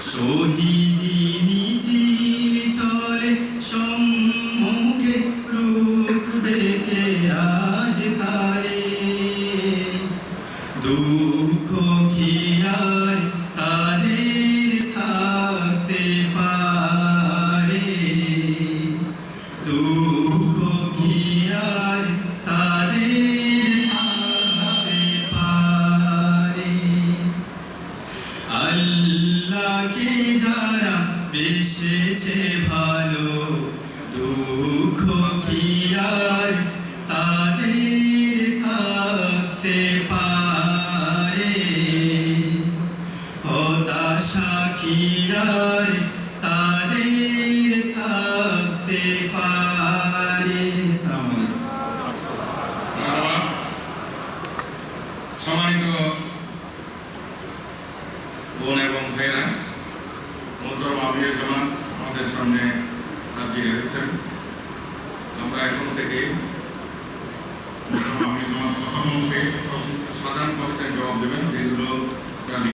শহীদি মিছিল চলে সম্মুখে রুখ দেখে আজ তারে দুঃখ কি আর তাদের থাকতে পারে দুঃখ কি আর তাদের থাকতে পারে আল্লাহকে যারা বেসেছে ভালো দুঃখ কি আর তাদের থাকতে পারে হতাশা কি আর তাদের থাকতে পারে। সম্মানিত বোন এবং ভাইয়েরা, মোহতরম আমিরে জামাত আমাদের সামনে হাজির হয়েছেন। আমরা এখন থেকে